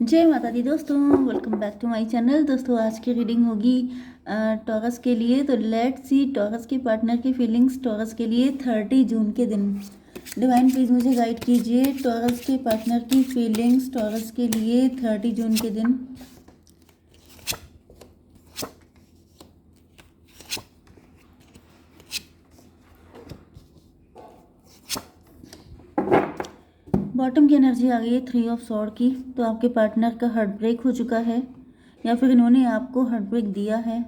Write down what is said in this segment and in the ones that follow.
जय माता दी दोस्तों, welcome back to my channel. दोस्तों आज की रीडिंग होगी टॉरस के लिए। तो लेट्स सी टॉरस के पार्टनर की फीलिंग्स टॉरस के लिए 30 जून के दिन। डिवाइन प्लीज मुझे गाइड कीजिए टॉरस के पार्टनर की फीलिंग्स टॉरस के लिए 30 जून के दिन। बॉटम की एनर्जी आ गई है 3 ऑफ सॉर्ड की। तो आपके पार्टनर का हार्ट ब्रेक हो चुका है या फिर इन्होंने आपको हार्ट ब्रेक दिया है।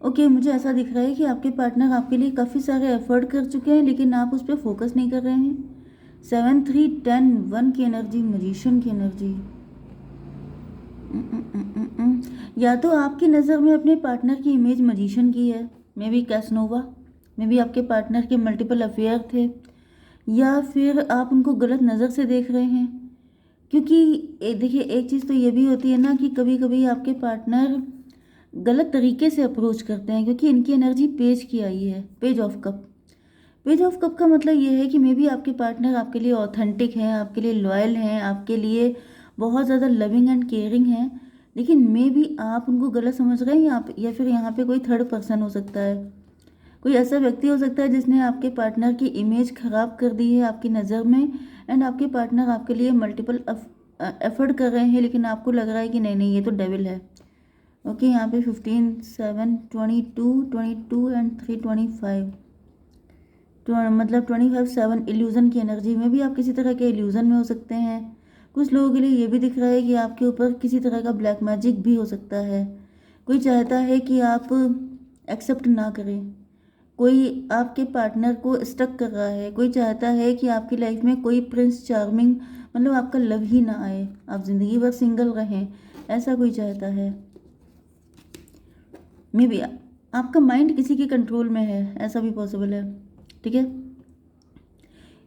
ओके, मुझे ऐसा दिख रहा है कि आपके पार्टनर आपके लिए काफ़ी सारे एफर्ट कर चुके हैं लेकिन आप उस पर फोकस नहीं कर रहे हैं। 7 3 10 1 की एनर्जी, मजिशियन की एनर्जी। या तो आपकी नज़र में अपने पार्टनर की इमेज मजिशियन की है, may be Casanova, may be आपके पार्टनर के मल्टीपल अफेयर थे, या फिर आप उनको गलत नज़र से देख रहे हैं। क्योंकि देखिए, एक चीज़ तो ये भी होती है ना कि कभी कभी आपके पार्टनर गलत तरीके से अप्रोच करते हैं, क्योंकि इनकी एनर्जी पेज की आई है, page of cup. Page of cup का मतलब ये है कि मे बी आपके पार्टनर आपके लिए ऑथेंटिक हैं, आपके लिए लॉयल हैं, आपके लिए बहुत ज़्यादा लविंग एंड केयरिंग हैं, लेकिन मे बी आप उनको गलत समझ रहे हैं। या फिर यहाँ पे कोई थर्ड पर्सन हो सकता है, कोई ऐसा व्यक्ति हो सकता है जिसने आपके पार्टनर की इमेज खराब कर दी है आपकी नज़र में। एंड आपके पार्टनर आपके लिए मल्टीपल एफर्ट कर रहे हैं लेकिन आपको लग रहा है कि नहीं नहीं, ये तो डेविल है। ओके, यहाँ पे 15 7 22 22 एंड 3 25, मतलब 25 7 इल्यूज़न की एनर्जी में भी आप किसी तरह के इल्यूज़न में हो सकते हैं। कुछ लोगों के लिए ये भी दिख रहा है कि आपके ऊपर किसी तरह का ब्लैक मैजिक भी हो सकता है। कोई चाहता है कि आप एक्सेप्ट ना करें, कोई आपके पार्टनर को स्टक कर रहा है, कोई चाहता है कि आपकी लाइफ में कोई प्रिंस चार्मिंग, मतलब आपका लव ही ना आए, आप ज़िंदगी भर सिंगल रहें, ऐसा कोई चाहता है। मे बी आपका माइंड किसी के कंट्रोल में है, ऐसा भी पॉसिबल है। ठीक है,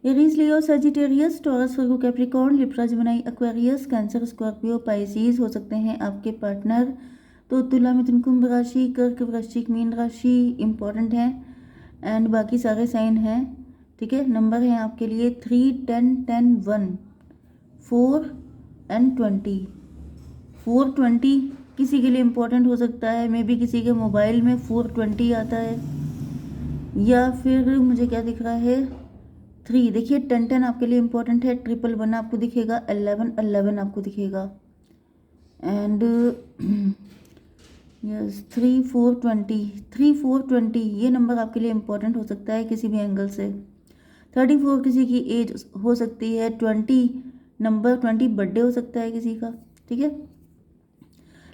Aries, Leo, Sagittarius, Taurus, Virgo, Capricorn, Libra, Gemini, Aquarius, Cancer, Scorpio, Pisces हो सकते हैं आपके पार्टनर। तो तुला, मिथुन, कुंभ राशि, कर्क, वृश्चिक, मीन राशि इंपॉर्टेंट है एंड बाकी सारे साइन हैं। ठीक है, नंबर है आपके लिए 3 10 10 1 4 एंड 20। 420 किसी के लिए इम्पोर्टेंट हो सकता है, मे बी किसी के मोबाइल में 420 आता है, या फिर मुझे क्या दिख रहा है 3। देखिए 10 10 आपके लिए इम्पोर्टेंट है, 111 आपको दिखेगा, 11 11 आपको दिखेगा एंड यस 3 4 20 ये नंबर आपके लिए इम्पोर्टेंट हो सकता है किसी भी एंगल से। 34 किसी की एज हो सकती है, 20 नंबर 20 बर्थडे हो सकता है किसी का। ठीक है,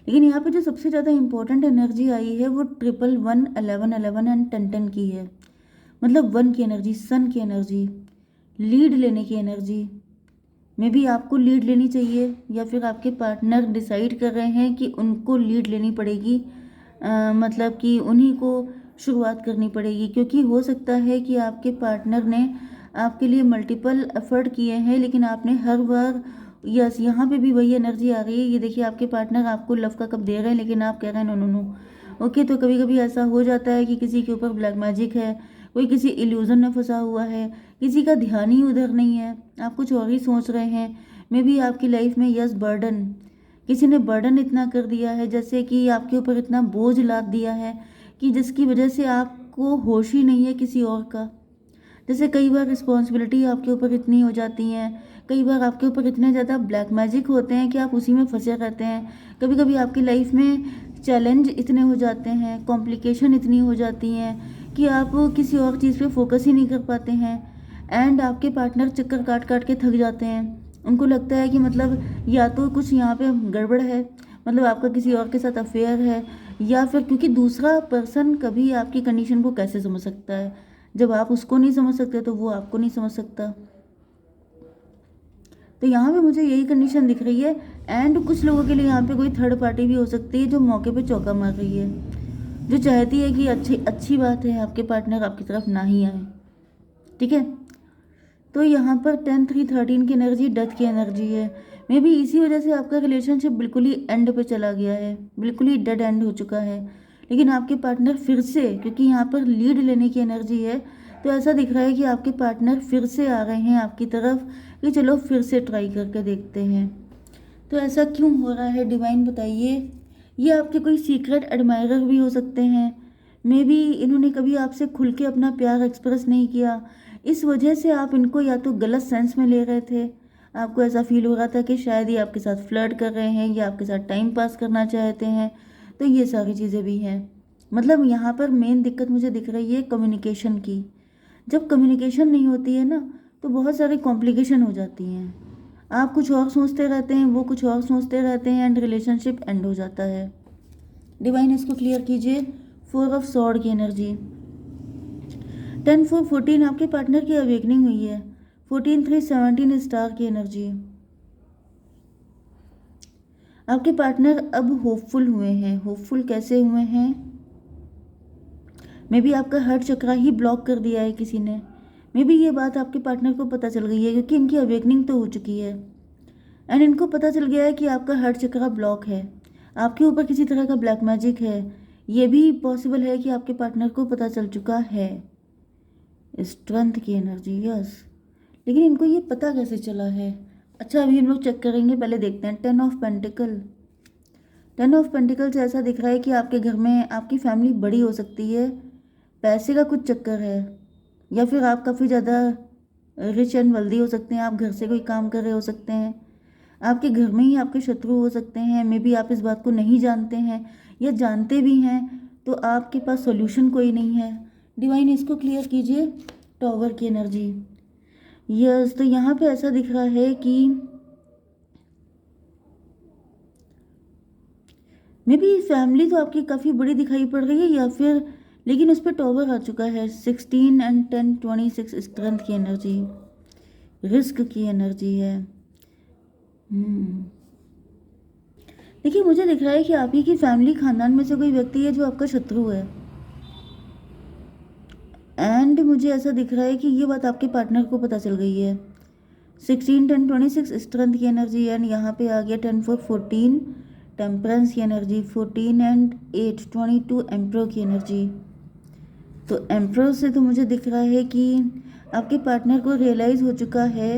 लेकिन यहाँ पे जो सबसे ज़्यादा इम्पोर्टेंट एनर्जी आई है वो 111 11 11 एंड 10 10 की है। मतलब 1 की एनर्जी, सन की एनर्जी, लीड लेने की एनर्जी। मे बी आपको लीड लेनी चाहिए या फिर आपके पार्टनर डिसाइड कर रहे हैं कि उनको लीड लेनी पड़ेगी, मतलब कि उन्हीं को शुरुआत करनी पड़ेगी, क्योंकि हो सकता है कि आपके पार्टनर ने आपके लिए मल्टीपल एफर्ट किए हैं लेकिन आपने हर बार, यस यहाँ पे भी वही एनर्जी आ रही है। ये देखिए, आपके पार्टनर आपको लव का कप दे रहे हैं लेकिन आप कह रहे हैं नो नो नो। ओके, तो कभी कभी ऐसा हो जाता है कि किसी के ऊपर ब्लैक मैजिक है, कोई किसी इल्यूजन में फंसा हुआ है, किसी का ध्यान ही उधर नहीं है, आप कुछ और ही सोच रहे हैं। मे बी आपकी लाइफ में यस बर्डन, किसी ने बर्डन इतना कर दिया है, जैसे कि आपके ऊपर इतना बोझ लाद दिया है कि जिसकी वजह से आपको होश ही नहीं है किसी और का। जैसे कई बार रिस्पॉन्सिबिलिटी आपके ऊपर इतनी हो जाती हैं, कई बार आपके ऊपर इतने ज़्यादा ब्लैक मैजिक होते हैं कि आप उसी में फंसे रहते हैं। कभी कभी आपकी लाइफ में चैलेंज इतने हो जाते हैं, कॉम्प्लिकेशन इतनी हो जाती हैं कि आप किसी और चीज़ पे फोकस ही नहीं कर पाते हैं। एंड आपके पार्टनर चक्कर काट काट के थक जाते हैं, उनको लगता है कि मतलब या तो कुछ यहाँ पे गड़बड़ है, मतलब आपका किसी और के साथ अफेयर है, या फिर क्योंकि दूसरा पर्सन कभी आपकी कंडीशन को कैसे समझ सकता है, जब आप उसको नहीं समझ सकते तो वो आपको नहीं समझ सकता। तो यहाँ पे मुझे यही कंडीशन दिख रही है। एंड कुछ लोगों के लिए यहाँ पे कोई थर्ड पार्टी भी हो सकती है जो मौके पे चौका मार रही है, जो चाहती है कि अच्छी अच्छी बात है आपके पार्टनर आपकी तरफ ना ही आए। ठीक है, तो यहाँ पर 10 3 13 की एनर्जी डेथ की एनर्जी है। मे बी इसी वजह से आपका रिलेशनशिप बिल्कुल ही एंड पे चला गया है, बिल्कुल ही डेड एंड हो चुका है। लेकिन आपके पार्टनर फिर से, क्योंकि यहाँ पर लीड लेने की एनर्जी है, तो ऐसा दिख रहा है कि आपके पार्टनर फिर से आ रहे हैं आपकी तरफ कि चलो फिर से ट्राई करके देखते हैं। तो ऐसा क्यों हो रहा है डिवाइन बताइए। ये आपके कोई सीक्रेट एडमायरर भी हो सकते हैं। मे बी इन्होंने कभी आपसे खुल के अपना प्यार एक्सप्रेस नहीं किया, इस वजह से आप इनको या तो गलत सेंस में ले रहे थे। आपको ऐसा फील हो रहा था कि शायद ये आपके साथ फ्लर्ट कर रहे हैं या आपके साथ टाइम पास करना चाहते हैं। तो ये सारी चीज़ें भी हैं। मतलब यहाँ पर मेन दिक्कत मुझे दिख रही है कम्युनिकेशन की। जब कम्युनिकेशन नहीं होती है ना, तो बहुत सारी कॉम्प्लिकेशन हो जाती हैं। आप कुछ और सोचते रहते हैं, वो कुछ और सोचते रहते हैं, एंड रिलेशनशिप एंड हो जाता है। डिवाइन इसको क्लियर कीजिए। 4 ऑफ सॉर्ड की एनर्जी। 10 4 14 आपके पार्टनर की अवेकनिंग हुई है। 14 3 17 स्टार की एनर्जी। आपके पार्टनर अब होपफुल हुए हैं। होपफुल कैसे हुए हैं? मे बी आपका हार्ट चक्रा ही ब्लॉक कर दिया है किसी ने। मे बी ये बात आपके पार्टनर को पता चल गई है, क्योंकि इनकी अवेकनिंग तो हो चुकी है एंड इनको पता चल गया है कि आपका हार्ट चक्रा ब्लॉक है, आपके ऊपर किसी तरह का ब्लैक मैजिक है। ये भी पॉसिबल है कि आपके पार्टनर को पता चल चुका है। स्ट्रेंथ की एनर्जी, यस। लेकिन इनको ये पता कैसे चला है? अच्छा, अभी हम लोग चेक करेंगे, पहले देखते हैं। 10 ऑफ पेंटिकल। 10 ऑफ पेंटिकल से ऐसा दिख रहा है कि आपके घर में आपकी फैमिली बड़ी हो सकती है, पैसे का कुछ चक्कर है, या फिर आप काफ़ी ज़्यादा रिच एंड वेल्दी हो सकते हैं। आप घर से कोई काम कर रहे हो सकते हैं। आपके घर में ही आपके शत्रु हो सकते हैं। मे बी आप इस बात को नहीं जानते हैं, या जानते भी हैं तो आपके पास सॉल्यूशन कोई नहीं है। डिवाइन इसको क्लियर कीजिए। टॉवर की एनर्जी, यस। तो यहाँ पे ऐसा दिख रहा है कि मे बी फैमिली तो आपकी काफ़ी बड़ी दिखाई पड़ रही है, या फिर लेकिन उस पर टॉवर आ चुका है। 16 एंड 10 26 स्ट्रेंथ की एनर्जी, रिस्क की एनर्जी है। देखिए, मुझे दिख रहा है कि आप ही की फैमिली खानदान में से कोई व्यक्ति है जो आपका शत्रु है, एंड मुझे ऐसा दिख रहा है कि ये बात आपके पार्टनर को पता चल गई है। 16 10 26 स्ट्रेंथ की एनर्जी, एंड यहाँ पे आ गया 10 4 14 टेम्परेंस की एनर्जी, 14 एंड 8 22 एम्प्रो की एनर्जी। तो एम्प्रो से तो मुझे दिख रहा है कि आपके पार्टनर को रियलाइज़ हो चुका है।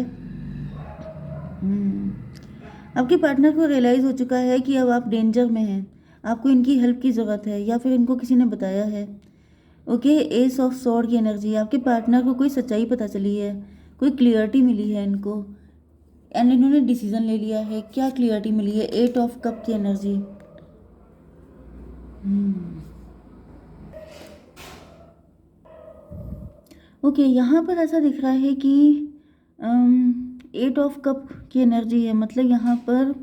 आपके पार्टनर को रियलाइज़ हो चुका है कि अब आप डेंजर में हैं, आपको इनकी हेल्प की ज़रूरत है, या फिर इनको किसी ने बताया है। ओके, एस ऑफ सॉर्ड की एनर्जी। आपके पार्टनर को कोई सच्चाई पता चली है, कोई क्लियरिटी मिली है इनको, एंड इन्होंने डिसीजन ले लिया है। क्या क्लियरिटी मिली है? 8 ऑफ कप की एनर्जी। ओके, यहाँ पर ऐसा दिख रहा है कि 8 ऑफ कप की एनर्जी है। मतलब यहाँ पर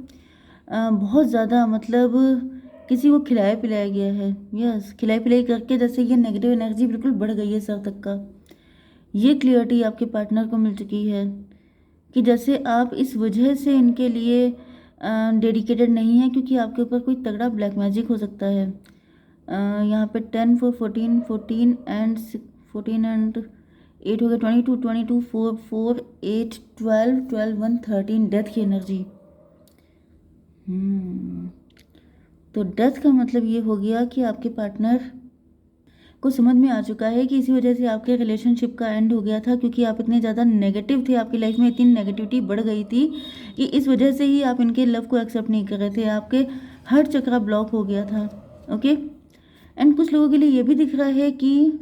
बहुत ज़्यादा, मतलब किसी को खिलाया पिलाया गया है। यस, खिलाई पिलाई करके जैसे ये नेगेटिव एनर्जी बिल्कुल बढ़ गई है सर तक का। ये क्लियरिटी आपके पार्टनर को मिल चुकी है कि जैसे आप इस वजह से इनके लिए डेडिकेटेड नहीं है, क्योंकि आपके ऊपर कोई तगड़ा ब्लैक मैजिक हो सकता है। यहाँ पे 10 4 14 14 एंड 14 एंड 8 हो गया, 22 22 4 4 8 12 12 1 13 डेथ की एनर्जी। तो डेथ का मतलब ये हो गया कि आपके पार्टनर को समझ में आ चुका है कि इसी वजह से आपके रिलेशनशिप का एंड हो गया था, क्योंकि आप इतने ज़्यादा नेगेटिव थे, आपकी लाइफ में इतनी नेगेटिविटी बढ़ गई थी कि इस वजह से ही आप इनके लव को एक्सेप्ट नहीं कर रहे थे। आपके हर चक्रा ब्लॉक हो गया था। ओके, एंड कुछ लोगों के लिए ये भी दिख रहा है कि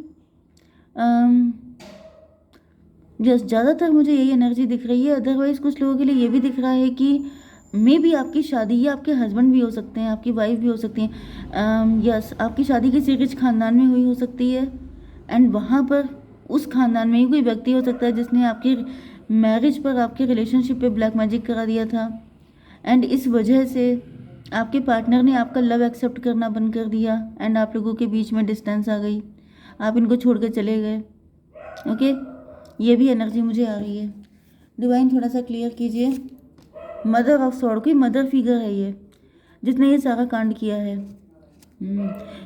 जस्ट ज़्यादातर मुझे यही एनर्जी दिख रही है। अदरवाइज़ कुछ लोगों के लिए ये भी दिख रहा है कि मे बी आपकी शादी, या आपके हस्बैंड भी हो सकते हैं, आपकी वाइफ भी हो सकती हैं। यस, आपकी शादी किसी रिच खानदान में हुई हो सकती है, एंड वहाँ पर उस खानदान में ही कोई व्यक्ति हो सकता है जिसने आपकी मैरिज पर, आपके रिलेशनशिप पे ब्लैक मैजिक करा दिया था, एंड इस वजह से आपके पार्टनर ने आपका लव एक्सेप्ट करना बंद कर दिया, एंड आप लोगों के बीच में डिस्टेंस आ गई, आप इनको छोड़ कर चले गए। ओके, ये भी एनर्जी मुझे आ रही है। डिवाइन थोड़ा सा क्लियर कीजिए। मदर ऑफ सॉर्ड, कोई मदर फिगर है ये जिसने ये सारा कांड किया है।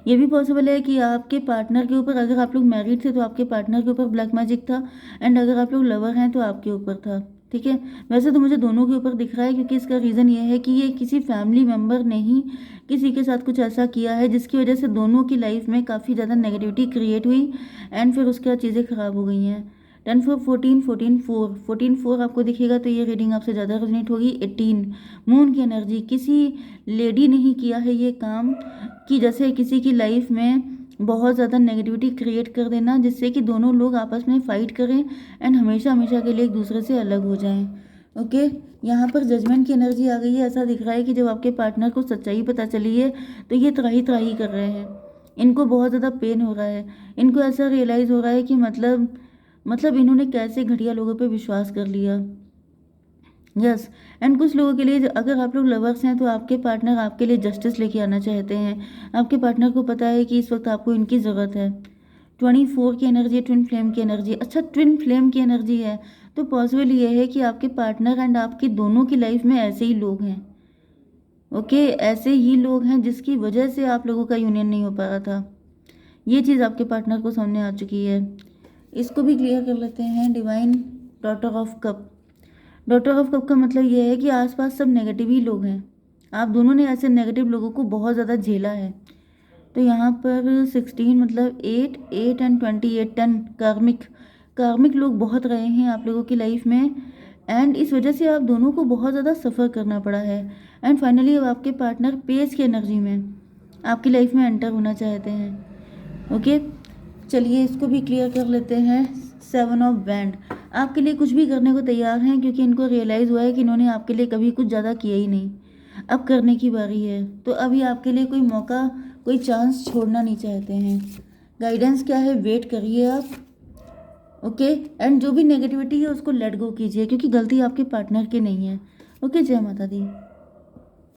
ये भी पॉसिबल है कि आपके पार्टनर के ऊपर, अगर आप लोग मैरिड थे तो आपके पार्टनर के ऊपर ब्लैक मैजिक था, एंड अगर आप लोग लवर हैं तो आपके ऊपर था। ठीक है, वैसे तो मुझे दोनों के ऊपर दिख रहा है, क्योंकि इसका रीज़न ये है कि ये किसी फैमिली मेम्बर ने ही किसी के साथ कुछ ऐसा किया है जिसकी वजह से दोनों की लाइफ में काफ़ी ज़्यादा नेगेटिविटी क्रिएट हुई, एंड फिर उसके बाद चीज़ें ख़राब हो गई हैं। 10 4 14, 14 4, 14 4 आपको दिखेगा तो ये रीडिंग आपसे ज़्यादा रेजोनेट होगी। 18 मून की एनर्जी, किसी लेडी ने ही किया है ये काम कि जैसे किसी की लाइफ में बहुत ज़्यादा नेगेटिविटी क्रिएट कर देना, जिससे कि दोनों लोग आपस में फाइट करें एंड हमेशा हमेशा के लिए एक दूसरे से अलग हो जाएं। ओके, यहाँ पर जजमेंट की एनर्जी आ गई है। ऐसा दिख रहा है कि जब आपके पार्टनर को सच्चाई पता चली है तो ये त्राही त्राही कर रहे हैं, इनको बहुत ज़्यादा पेन हो रहा है, इनको ऐसा रियलाइज़ हो रहा है कि मतलब इन्होंने कैसे घटिया लोगों पे विश्वास कर लिया। यस, एंड कुछ लोगों के लिए अगर आप लोग लवर्स हैं तो आपके पार्टनर आपके लिए जस्टिस लेके आना चाहते हैं। आपके पार्टनर को पता है कि इस वक्त आपको इनकी ज़रूरत है। 24 की एनर्जी, ट्विन फ्लेम की एनर्जी। अच्छा, ट्विन फ्लेम की एनर्जी है तो पॉसिबल ये है कि आपके पार्टनर एंड आपकी दोनों की लाइफ में ऐसे ही लोग हैं। ओके, ऐसे ही लोग हैं जिसकी वजह से आप लोगों का यूनियन नहीं हो पा रहा था। ये चीज़ आपके पार्टनर को सामने आ चुकी है। इसको भी क्लियर कर लेते हैं। Divine daughter of cup. Daughter of cup का मतलब ये है कि आसपास सब नेगेटिव ही लोग हैं। आप दोनों ने ऐसे नेगेटिव लोगों को बहुत ज़्यादा झेला है। तो यहाँ पर 16 मतलब 8 8 एंड 28 10 कार्मिक लोग बहुत रहे हैं आप लोगों की लाइफ में, एंड इस वजह से आप दोनों को बहुत ज़्यादा सफ़र करना पड़ा है। एंड फाइनली अब आपके पार्टनर पेस की एनर्जी में आपकी लाइफ में एंटर होना चाहते हैं। ओके, चलिए इसको भी क्लियर कर लेते हैं। 7 ऑफ बैंड आपके लिए कुछ भी करने को तैयार हैं, क्योंकि इनको रियलाइज़ हुआ है कि इन्होंने आपके लिए कभी कुछ ज़्यादा किया ही नहीं। अब करने की बारी है, तो अभी आपके लिए कोई मौका, कोई चांस छोड़ना नहीं चाहते हैं। गाइडेंस क्या है, वेट करिए आप। ओके, एंड जो भी नेगेटिविटी है उसको लेट गो कीजिए, क्योंकि गलती आपके पार्टनर की नहीं है। ओके, जय माता दी।